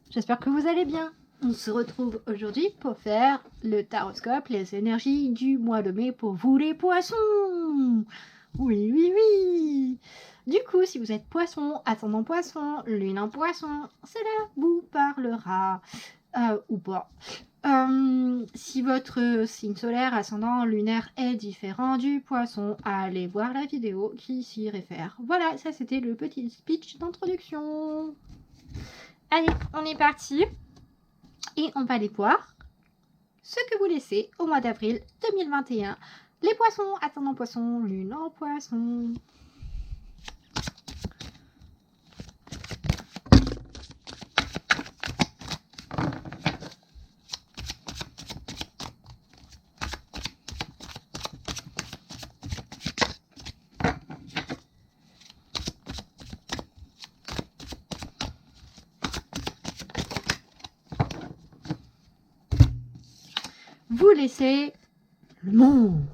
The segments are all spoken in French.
j'espère que vous allez bien. On se retrouve aujourd'hui pour faire le taroscope, les énergies du mois de mai pour vous les poissons. Oui, oui, oui. Du coup, si vous êtes poisson, ascendant poisson, lune en poisson, cela vous parlera ou pas. Si votre signe solaire, ascendant, lunaire est différent du poisson, allez voir la vidéo qui s'y réfère. Voilà, ça c'était le petit speech d'introduction. Allez, on est parti. Et on va aller voir ce que vous laissez au mois d'avril 2021. Les poissons, ascendant poisson, lune en poisson. Vous laissez le monde.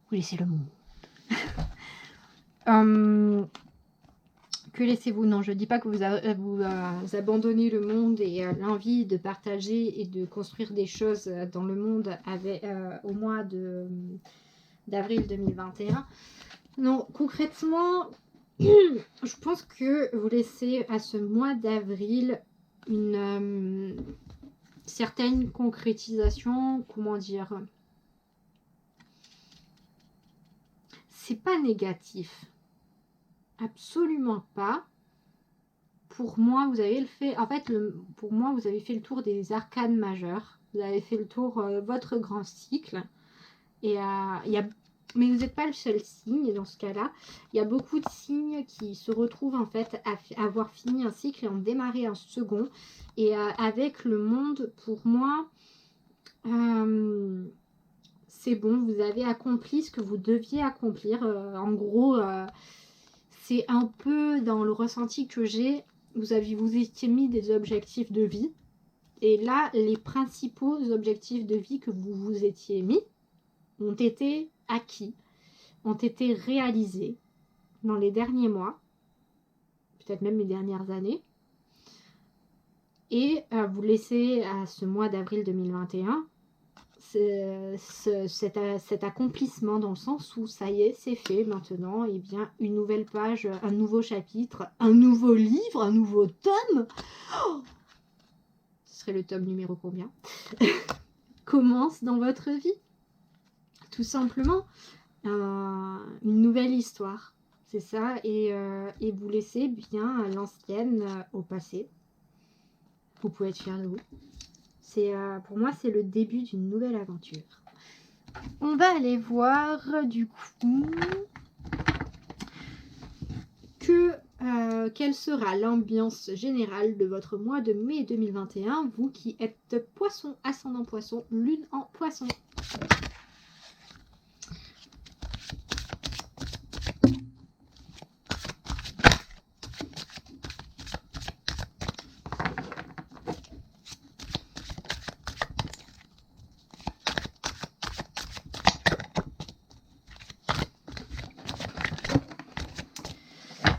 Vous laissez le monde. Que laissez-vous? Non, je ne dis pas que vous abandonnez le monde et l'envie de partager et de construire des choses dans le monde au mois d'avril 2021. Non, concrètement, je pense que vous laissez à ce mois d'avril une certaine concrétisation, comment dire, c'est pas négatif, absolument pas. Pour moi, vous avez fait, en fait, pour moi, vous avez fait le tour des arcanes majeures, vous avez fait le tour votre grand cycle, et mais vous n'êtes pas le seul signe dans ce cas-là. Il y a beaucoup de signes qui se retrouvent en fait à avoir fini un cycle et en démarrer un second. Et avec le monde, pour moi, c'est bon, vous avez accompli ce que vous deviez accomplir. En gros, c'est un peu dans le ressenti que j'ai. Vous étiez mis des objectifs de vie. Et là, les principaux objectifs de vie que vous vous étiez mis ont été acquis, ont été réalisés dans les derniers mois, peut-être même les dernières années. Et vous laissez à ce mois d'avril 2021 cet accomplissement dans le sens où ça y est, c'est fait maintenant, et bien une nouvelle page, un nouveau chapitre, un nouveau livre, un nouveau tome. Oh, ce serait le tome numéro combien? Commence dans votre vie. Tout simplement, une nouvelle histoire. C'est ça, et vous laissez bien l'ancienne au passé. Vous pouvez être fiers de vous. Pour moi, c'est le début d'une nouvelle aventure. On va aller voir du coup quelle sera l'ambiance générale de votre mois de mai 2021, vous qui êtes poisson, ascendant poisson, lune en poisson.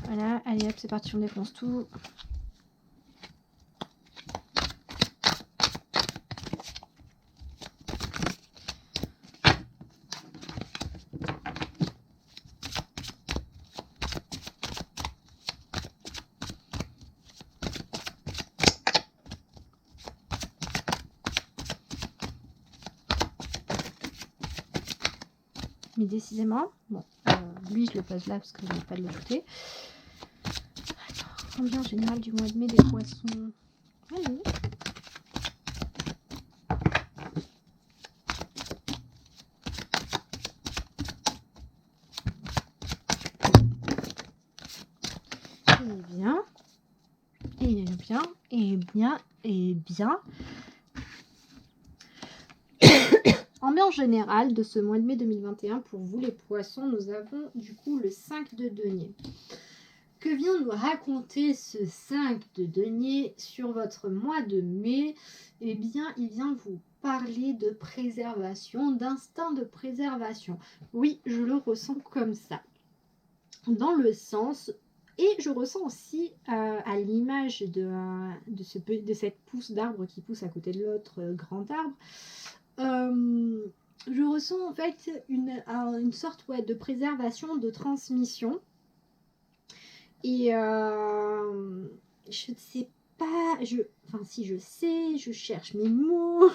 Voilà, allez hop, c'est parti, on défonce tout. Mais décidément, bon, lui je le pose là parce que je n'ai pas de l'autre côté. Ambiance générale du mois de mai des poissons. Allez. Et bien. Ambiance générale de ce mois de mai 2021 pour vous les poissons, nous avons du coup le 5 de denier. Que vient nous raconter ce 5 de denier sur votre mois de mai? Eh bien, il vient vous parler de préservation, d'instinct de préservation. Oui, je le ressens comme ça. Dans le sens Et je ressens aussi, à l'image de cette pousse d'arbre qui pousse à côté de l'autre grand arbre, je ressens en fait une sorte de préservation, de transmission. Et je ne sais pas, enfin si je sais, je cherche mes mots,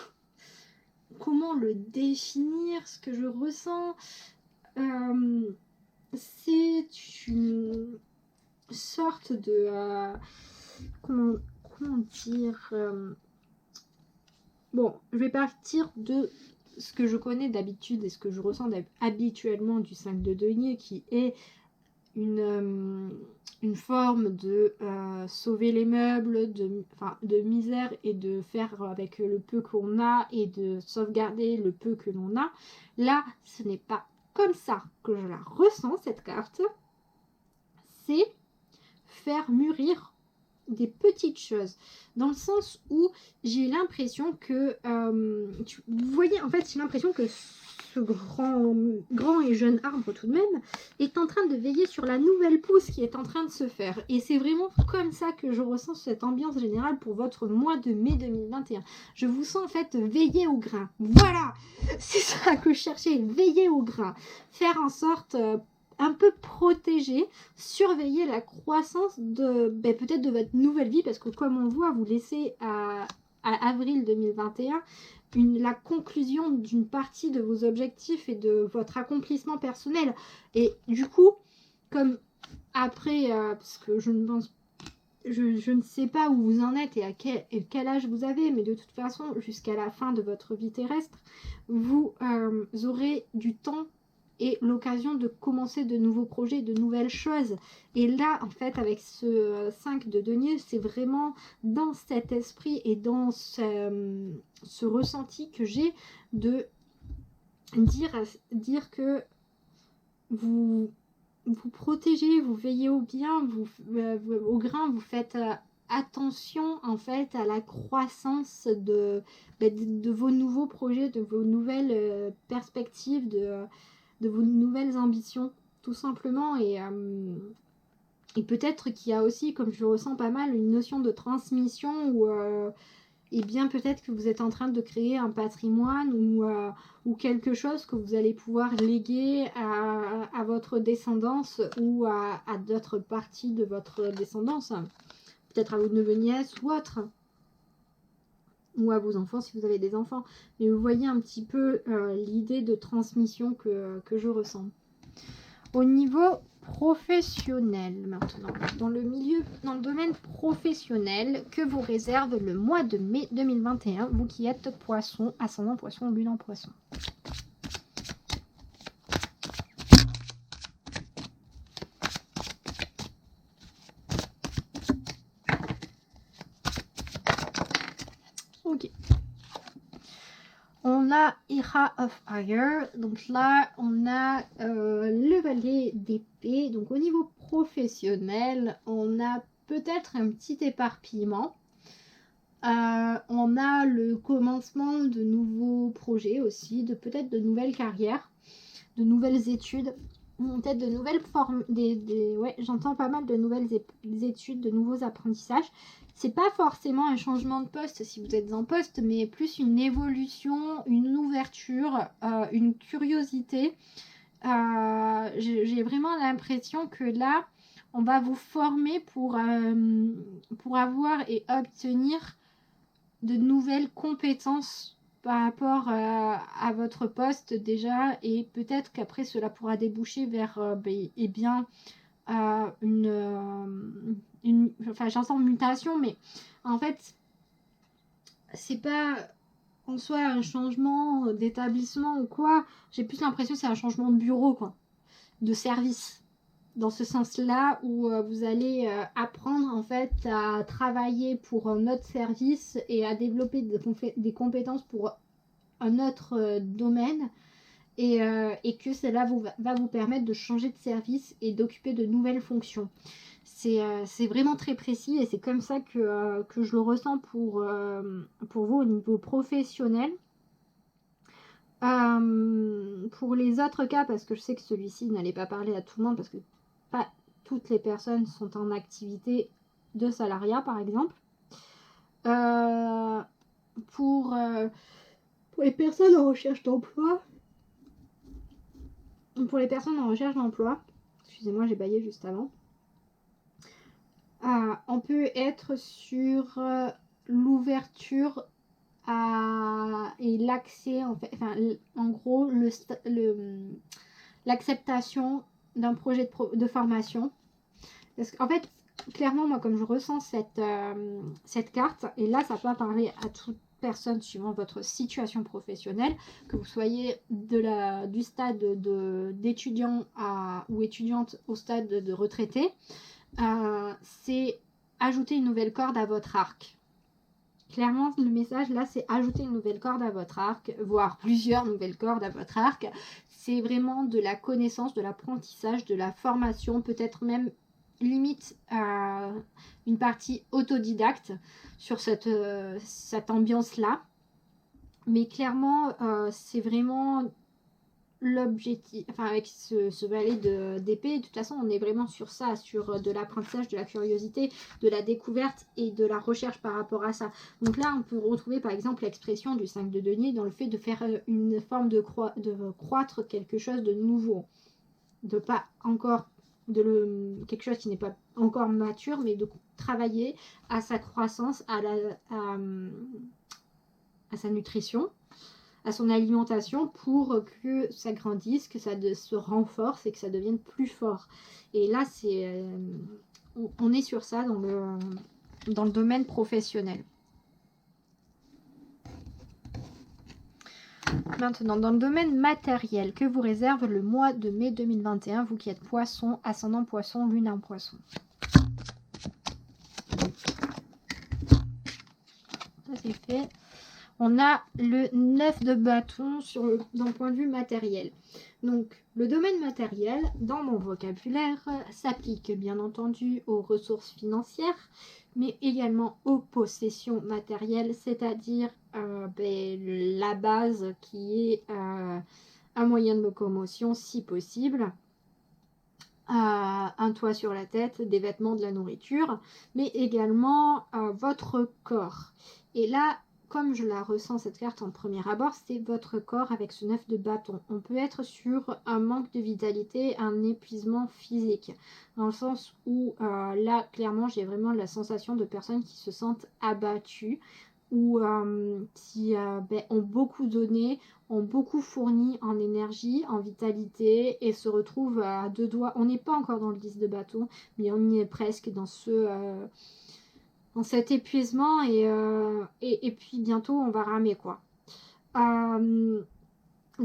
comment le définir, ce que je ressens. C'est une sorte de... comment dire bon, je vais partir de ce que je connais d'habitude et ce que je ressens habituellement du 5 de denier, qui est une forme de sauver les meubles, de misère, et de faire avec le peu qu'on a et de sauvegarder le peu que l'on a. Là, ce n'est pas comme ça que je la ressens, cette carte. C'est faire mûrir des petites choses, dans le sens où j'ai l'impression que vous voyez, en fait j'ai l'impression que ce grand et jeune arbre tout de même est en train de veiller sur la nouvelle pousse qui est en train de se faire, et c'est vraiment comme ça que je ressens cette ambiance générale pour votre mois de mai 2021. Je vous sens en fait veiller au grain, voilà, c'est ça que je cherchais, veiller au grain, faire en sorte un peu protéger, surveiller la croissance de peut-être de votre nouvelle vie, parce que comme on voit, vous laissez à avril 2021 la conclusion d'une partie de vos objectifs et de votre accomplissement personnel. Et du coup, comme après, parce que je ne sais pas où vous en êtes et à quel âge vous avez, mais de toute façon, jusqu'à la fin de votre vie terrestre, vous aurez du temps et l'occasion de commencer de nouveaux projets, de nouvelles choses. Et là, en fait, avec ce 5 de denier, c'est vraiment dans cet esprit et dans ce ressenti que j'ai de dire que vous protégez, vous veillez au bien, au grain, vous faites attention en fait à la croissance de vos nouveaux projets, de vos nouvelles perspectives, de vos nouvelles ambitions, tout simplement. Et peut-être qu'il y a aussi, comme je le ressens pas mal, une notion de transmission où et bien peut-être que vous êtes en train de créer un patrimoine ou quelque chose que vous allez pouvoir léguer à votre descendance ou à d'autres parties de votre descendance, peut-être à vos neveux-nièces ou autres, ou à vos enfants si vous avez des enfants. Mais vous voyez un petit peu l'idée de transmission que je ressens. Au niveau professionnel maintenant, dans le domaine professionnel, que vous réserve le mois de mai 2021, vous qui êtes poisson, ascendant poisson, lune en poisson. Ok. On a Era of Fire, donc là on a le valet d'épée. Donc au niveau professionnel, on a peut-être un petit éparpillement. On a le commencement de nouveaux projets aussi, peut-être de nouvelles carrières, de nouvelles études, peut-être de nouvelles formes. Ouais, j'entends pas mal de nouvelles études, de nouveaux apprentissages. C'est pas forcément un changement de poste si vous êtes en poste, mais plus une évolution, une ouverture, une curiosité. J'ai vraiment l'impression que là, on va vous former pour avoir et obtenir de nouvelles compétences par rapport à votre poste déjà, et peut-être qu'après cela pourra déboucher vers enfin j'entends mutation, mais en fait c'est pas en soi un changement d'établissement ou quoi, j'ai plus l'impression que c'est un changement de bureau, quoi, de service, dans ce sens-là, où vous allez apprendre en fait à travailler pour un autre service et à développer des compétences pour un autre domaine, et que cela va vous permettre de changer de service et d'occuper de nouvelles fonctions. C'est vraiment très précis, et c'est comme ça que je le ressens pour vous au niveau professionnel. Pour les autres cas, parce que je sais que celui-ci n'allait pas parler à tout le monde, parce que pas toutes les personnes sont en activité de salariat, par exemple. Pour les personnes en recherche d'emploi, excusez-moi, j'ai bâillé juste avant. On peut être sur l'ouverture et l'accès, en gros, l'acceptation d'un projet de formation. Parce qu'en fait, clairement, moi, comme je ressens cette carte, et là, ça peut parler à toute personne suivant votre situation professionnelle, que vous soyez du stade d'étudiant ou étudiante au stade de retraité, c'est ajouter une nouvelle corde à votre arc. Clairement, le message là, c'est ajouter une nouvelle corde à votre arc, voire plusieurs nouvelles cordes à votre arc. C'est vraiment de la connaissance, de l'apprentissage, de la formation, peut-être même limite une partie autodidacte sur cette ambiance-là. Mais clairement, c'est vraiment l'objectif, avec ce valet d'épée, de toute façon on est vraiment sur ça, sur de l'apprentissage, de la curiosité, de la découverte et de la recherche par rapport à ça. Donc là on peut retrouver par exemple l'expression du 5 de denier dans le fait de faire une forme de croître quelque chose de nouveau, de pas encore quelque chose qui n'est pas encore mature, mais de travailler à sa croissance, à sa nutrition, à son alimentation pour que ça grandisse, que ça se renforce et que ça devienne plus fort. Et là, on est sur ça dans le domaine professionnel. Maintenant, dans le domaine matériel, que vous réserve le mois de mai 2021, vous qui êtes poisson, ascendant poisson, lune en poisson. Ça c'est fait. On a le 9 de bâton d'un point de vue matériel. Donc, le domaine matériel, dans mon vocabulaire, s'applique bien entendu aux ressources financières, mais également aux possessions matérielles, c'est-à-dire la base qui est un moyen de locomotion si possible, un toit sur la tête, des vêtements, de la nourriture, mais également votre corps. Et là, comme je la ressens cette carte en premier abord, c'est votre corps avec ce 9 de bâton. On peut être sur un manque de vitalité, un épuisement physique, dans le sens où là, clairement, j'ai vraiment la sensation de personnes qui se sentent abattues ou qui ont beaucoup donné, ont beaucoup fourni en énergie, en vitalité et se retrouvent à deux doigts. On n'est pas encore dans le 10 de bâton, mais on y est presque dans dans cet épuisement et puis bientôt on va ramer quoi.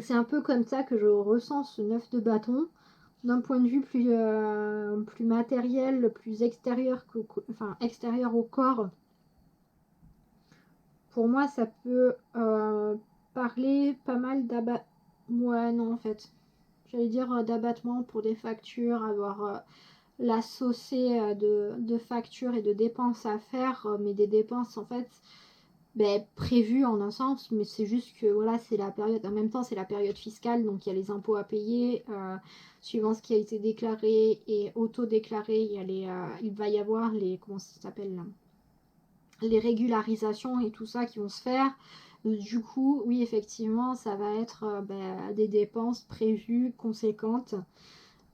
C'est un peu comme ça que je ressens ce 9 de bâton d'un point de vue plus matériel, plus extérieur, extérieur au corps. Pour moi ça peut parler pas mal d'abattement. Ouais non en fait. J'allais dire d'abattement pour des factures, avoir la saucée de factures et de dépenses à faire, mais des dépenses en fait prévues en un sens, mais c'est juste que voilà, c'est la période, en même temps c'est la période fiscale, donc il y a les impôts à payer, suivant ce qui a été déclaré et auto-déclaré, il va y avoir comment ça s'appelle, les régularisations et tout ça qui vont se faire. Du coup, oui, effectivement, ça va être des dépenses prévues conséquentes.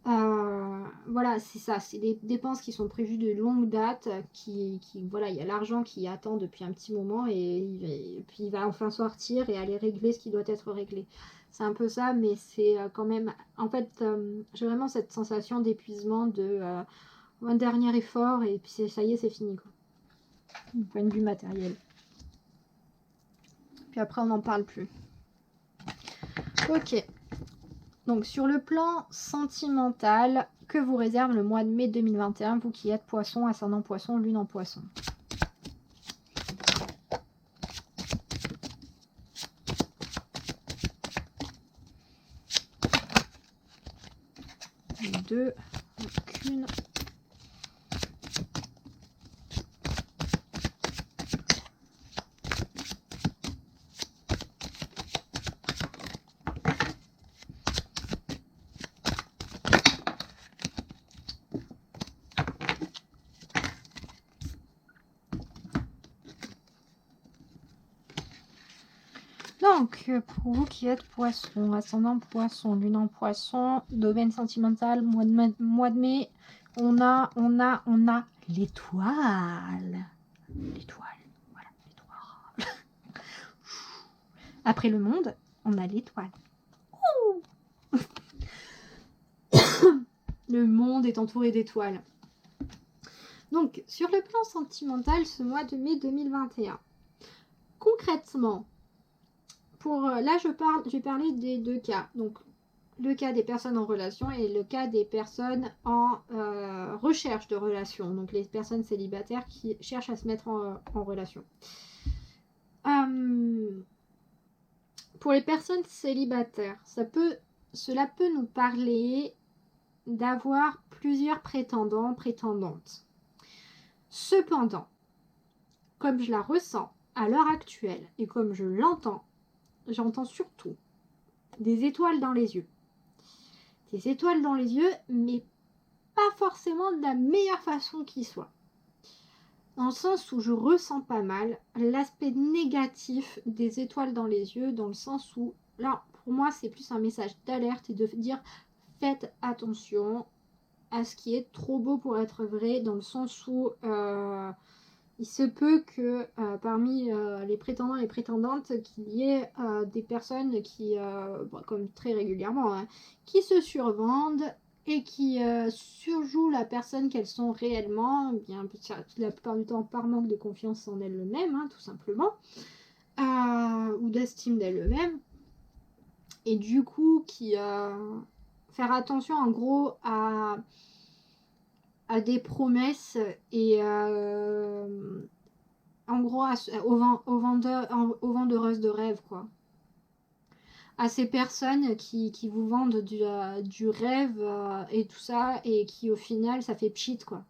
Voilà, c'est ça, c'est des dépenses qui sont prévues de longue date, voilà, il y a l'argent qui attend depuis un petit moment et puis il va enfin sortir et aller régler ce qui doit être réglé. C'est un peu ça, mais c'est quand même, en fait, j'ai vraiment cette sensation d'épuisement, un dernier effort et puis ça y est, c'est fini quoi. Du point de vue matériel. Puis après, on n'en parle plus. Ok. Donc, sur le plan sentimental, que vous réserve le mois de mai 2021, vous qui êtes poisson, ascendant poisson, lune en poisson. Deux, aucune. Donc, pour vous qui êtes poisson, ascendant poisson, lune en poisson, domaine sentimental, mois de mai, on a l'étoile. L'étoile, voilà, l'étoile. Après le monde, on a l'étoile. Le monde est entouré d'étoiles. Donc, sur le plan sentimental, ce mois de mai 2021, concrètement, là je vais parler des deux cas. Donc, le cas des personnes en relation et le cas des personnes en recherche de relation. Donc, les personnes célibataires qui cherchent à se mettre en relation. Pour les personnes célibataires, cela peut nous parler d'avoir plusieurs prétendants, prétendantes. Cependant, comme je la ressens à l'heure actuelle et comme je l'entends, j'entends surtout des étoiles dans les yeux. Des étoiles dans les yeux, mais pas forcément de la meilleure façon qui soit. Dans le sens où je ressens pas mal l'aspect négatif des étoiles dans les yeux, dans le sens où, là, pour moi, c'est plus un message d'alerte et de dire faites attention à ce qui est trop beau pour être vrai, dans le sens où il se peut que parmi les prétendants et prétendantes, qu'il y ait des personnes qui, comme très régulièrement, hein, qui se survendent et qui surjouent la personne qu'elles sont réellement, bien la plupart du temps par manque de confiance en elles-mêmes, hein, tout simplement, ou d'estime d'elles-mêmes, et du coup qui faire attention en gros à des promesses et en gros au vendeuses de rêve, quoi. À ces personnes qui vous vendent du rêve et tout ça, et qui au final ça fait pchit, quoi.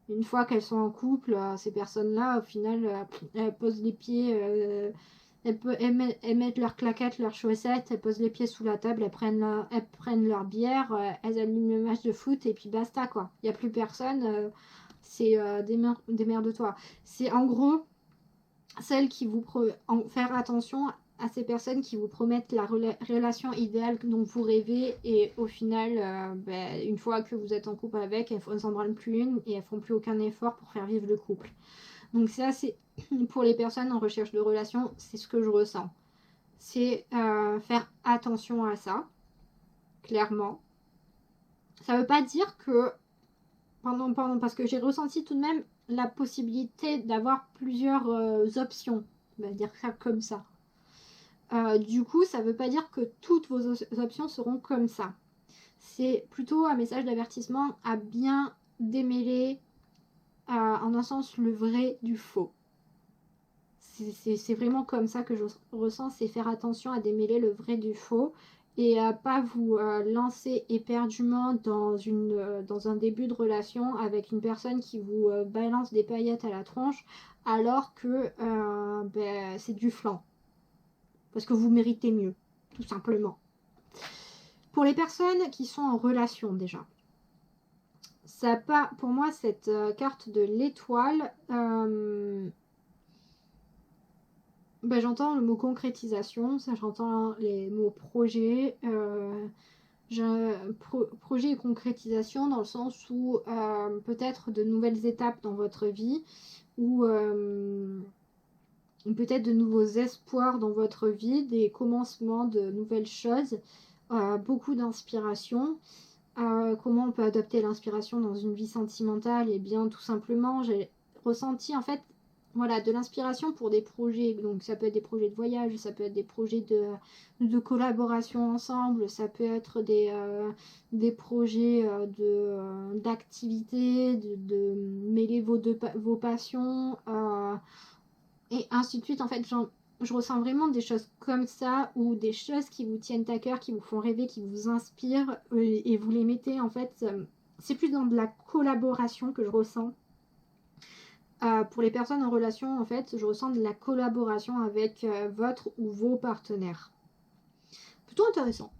Une fois qu'elles sont en couple, ces personnes-là au final elles posent les pieds, elles mettent leurs claquettes, leurs chaussettes, elles posent les pieds sous la table, elles prennent leur bière, elles allument le match de foot et puis basta, quoi. Il n'y a plus personne, c'est démerde-toi. C'est en gros celles qui vous faire attention à ces personnes qui vous promettent la relation idéale dont vous rêvez, et au final, une fois que vous êtes en couple avec, elles ne s'en branlent plus une et elles font plus aucun effort pour faire vivre le couple. Donc ça, c'est pour les personnes en recherche de relation, c'est ce que je ressens. C'est faire attention à ça, clairement. Ça veut pas dire que parce que j'ai ressenti tout de même la possibilité d'avoir plusieurs options. On va dire ça comme ça. Du coup, ça veut pas dire que toutes vos options seront comme ça. C'est plutôt un message d'avertissement à bien démêler, en un sens, le vrai du faux. C'est vraiment comme ça que je ressens, c'est faire attention à démêler le vrai du faux et à pas vous lancer éperdument dans un début de relation avec une personne qui vous balance des paillettes à la tronche alors que c'est du flan. Parce que vous méritez mieux, tout simplement. Pour les personnes qui sont en relation déjà, ça n'a pas, pour moi, cette carte de l'étoile, j'entends le mot concrétisation, ça j'entends les mots projet, projet et concrétisation dans le sens où peut-être de nouvelles étapes dans votre vie, ou peut-être de nouveaux espoirs dans votre vie, des commencements de nouvelles choses, beaucoup d'inspiration. Comment on peut adopter l'inspiration dans une vie sentimentale? Et bien tout simplement, j'ai ressenti en fait de l'inspiration pour des projets. Donc ça peut être des projets de voyage, ça peut être des projets de collaboration ensemble, ça peut être des projets d'activité, de mêler vos passions, et ainsi de suite. En fait, je ressens vraiment des choses comme ça, ou des choses qui vous tiennent à cœur, qui vous font rêver, qui vous inspirent, et vous les mettez en fait. C'est plus dans de la collaboration que je ressens. Pour les personnes en relation, en fait, je ressens de la collaboration avec votre ou vos partenaires. Plutôt intéressant.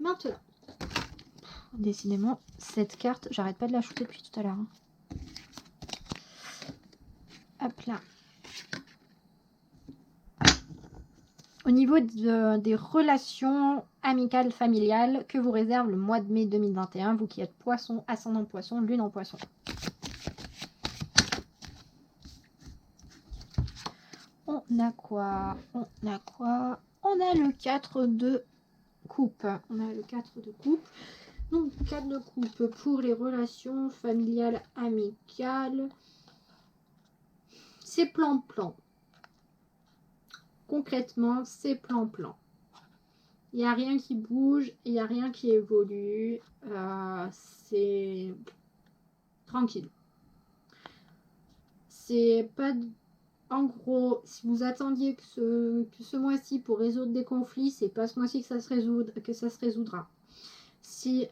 Maintenant, décidément, cette carte, j'arrête pas de la shooter depuis tout à l'heure. Hop là. Au niveau des relations amicales, familiales, que vous réserve le mois de mai 2021, vous qui êtes poisson, ascendant poisson, lune en poisson. On a quoi? On a le 4 de coupe. On a le 4 de coupe. Donc, 4 de coupe pour les relations familiales, amicales. C'est plan-plan. Concrètement, c'est plan-plan. Il n'y a rien qui bouge, il n'y a rien qui évolue. C'est tranquille. C'est pas... En gros, si vous attendiez que ce mois-ci pour résoudre des conflits, c'est pas ce mois-ci que ça se résoudra. Si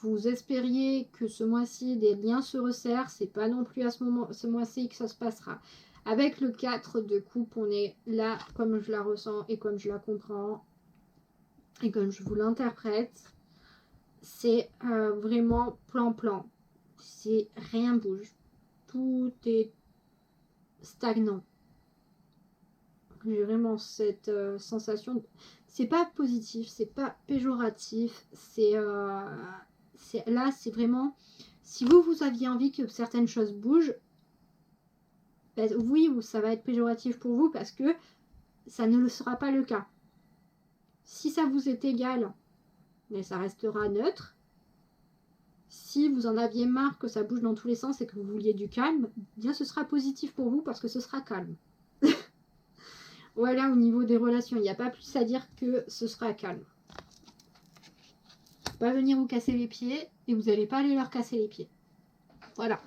vous espériez que ce mois-ci des liens se resserrent, c'est pas non plus à ce mois-ci que ça se passera. Avec le 4 de coupe, on est là comme je la ressens et comme je la comprends et comme je vous l'interprète. C'est vraiment plan-plan. C'est rien bouge. Tout est stagnant. J'ai vraiment cette sensation. C'est pas positif, c'est pas péjoratif. Là, c'est vraiment. Si vous aviez envie que certaines choses bougent, ben, oui, ça va être péjoratif pour vous parce que ça ne le sera pas le cas. Si ça vous est égal, mais ça restera neutre. Si vous en aviez marre que ça bouge dans tous les sens et que vous vouliez du calme, bien ce sera positif pour vous parce que ce sera calme. Voilà, au niveau des relations, il n'y a pas plus à dire que ce sera calme. Pas venir vous casser les pieds et vous n'allez pas aller leur casser les pieds. Voilà.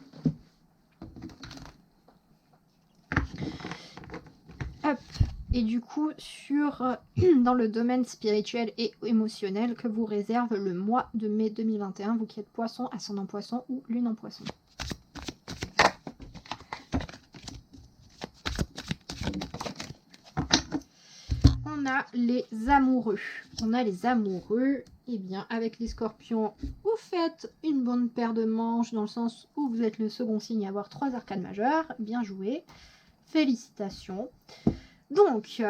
Hop. Et du coup, dans le domaine spirituel et émotionnel, que vous réserve le mois de mai 2021, vous qui êtes poisson, ascendant poisson ou lune en poisson. On a les amoureux. Eh bien, avec les scorpions, vous faites une bonne paire de manches dans le sens où vous êtes le second signe à avoir 3 arcanes majeures. Bien joué. Félicitations. Donc,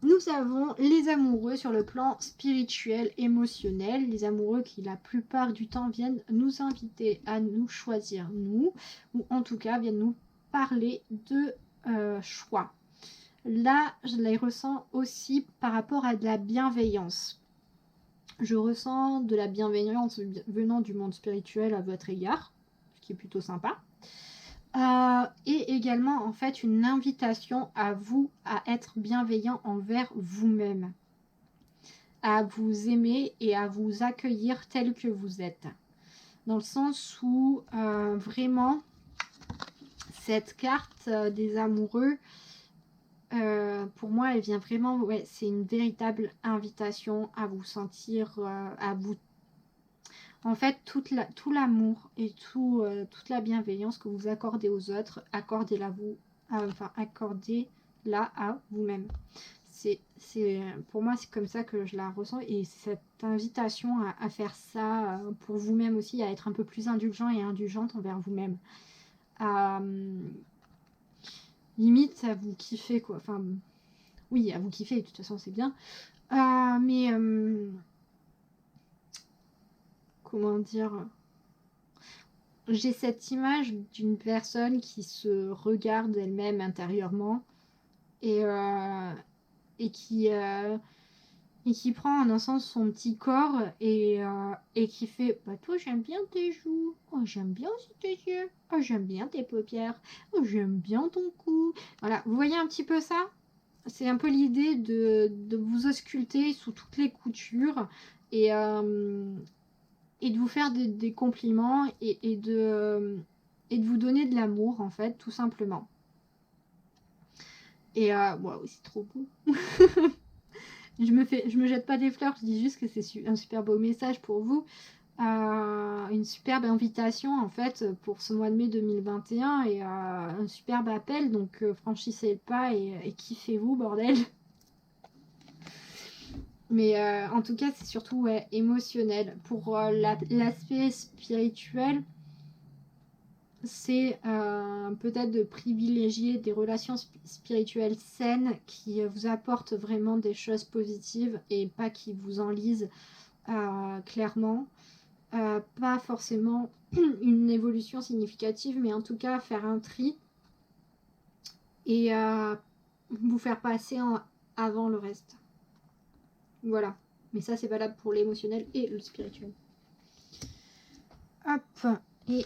nous avons les amoureux sur le plan spirituel, émotionnel. Les amoureux qui, la plupart du temps, viennent nous inviter à nous choisir, nous. Ou en tout cas, viennent nous parler de choix. Là, je les ressens aussi par rapport à de la bienveillance. Je ressens de la bienveillance venant du monde spirituel à votre égard, ce qui est plutôt sympa. Et également, en fait, une invitation à vous à être bienveillant envers vous-même, à vous aimer et à vous accueillir tel que vous êtes. Dans le sens où, vraiment, cette carte des amoureux, pour moi, elle vient vraiment, ouais, c'est une véritable invitation à vous sentir, à vous... En fait, tout l'amour et toute la bienveillance que vous accordez aux autres, accordez-la à vous-même. Pour moi, c'est comme ça que je la ressens. Et cette invitation à faire ça pour vous-même aussi, à être un peu plus indulgent et indulgente envers vous-même. Limite, à vous kiffer, quoi. Enfin, oui, à vous kiffer, de toute façon, c'est bien. Comment dire, j'ai cette image d'une personne qui se regarde elle-même intérieurement et qui prend en un sens son petit corps et qui fait bah toi j'aime bien tes joues, oh j'aime bien aussi tes yeux, oh j'aime bien tes paupières, oh j'aime bien ton cou. Voilà, vous voyez un petit peu ça? C'est un peu l'idée de vous ausculter sous toutes les coutures et de vous faire des compliments et de vous donner de l'amour, en fait, tout simplement. Et wow, c'est trop beau. je me jette pas des fleurs, je dis juste que c'est un super beau message pour vous. Une superbe invitation, en fait, pour ce mois de mai 2021 et un superbe appel. Donc, franchissez le pas et kiffez-vous, bordel. Mais en tout cas, c'est surtout émotionnel. Pour l'aspect spirituel, c'est peut-être de privilégier des relations spirituelles saines qui vous apportent vraiment des choses positives et pas qui vous enlisent clairement. Pas forcément une évolution significative, mais en tout cas faire un tri et vous faire passer avant le reste. Voilà. Mais ça, c'est valable pour l'émotionnel et le spirituel. Hop. Et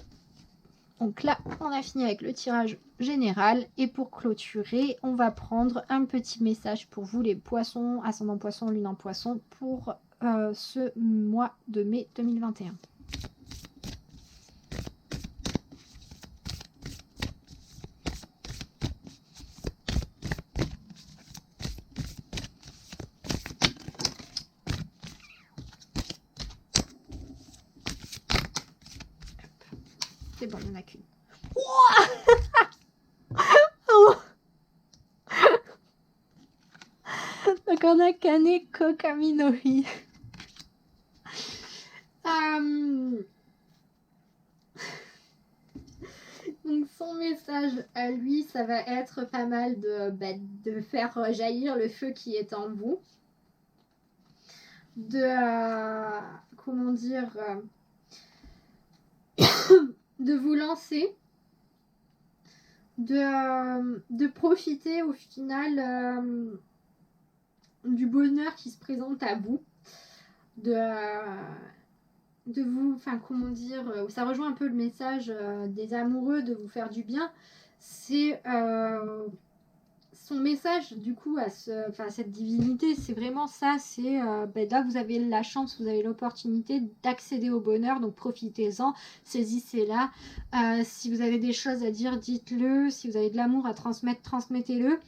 donc là, on a fini avec le tirage général. Et pour clôturer, on va prendre un petit message pour vous, les poissons, ascendant poisson, lune en poisson, pour ce mois de mai 2021. C'est bon, il n'y en a qu'une. Donc on a Kaneko Kaminori. Donc son message à lui, ça va être pas mal de faire jaillir le feu qui est en vous. Comment dire, de vous lancer, de profiter au final du bonheur qui se présente à vous, de vous, enfin comment dire, ça rejoint un peu le message des amoureux, de vous faire du bien. C'est son message du coup à cette divinité, c'est vraiment ça, c'est là vous avez la chance, vous avez l'opportunité d'accéder au bonheur, donc profitez-en, saisissez-la. Si vous avez des choses à dire, dites-le. Si vous avez de l'amour à transmettre, transmettez-le.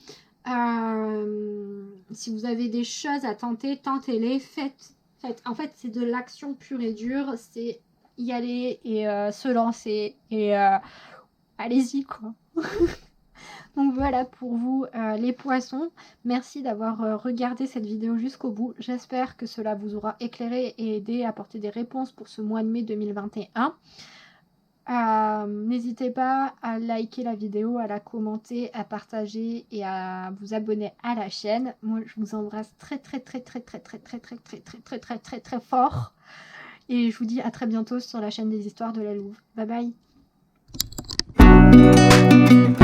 Si vous avez des choses à tenter, tentez-les, faites. En fait, c'est de l'action pure et dure, c'est y aller et se lancer et allez-y quoi. Donc voilà pour vous les poissons. Merci d'avoir regardé cette vidéo jusqu'au bout. J'espère que cela vous aura éclairé et aidé à apporter des réponses pour ce mois de mai 2021. N'hésitez pas à liker la vidéo, à la commenter, à partager et à vous abonner à la chaîne. Moi je vous embrasse très fort. Et je vous dis à très bientôt sur la chaîne des histoires de la Louve. Bye bye.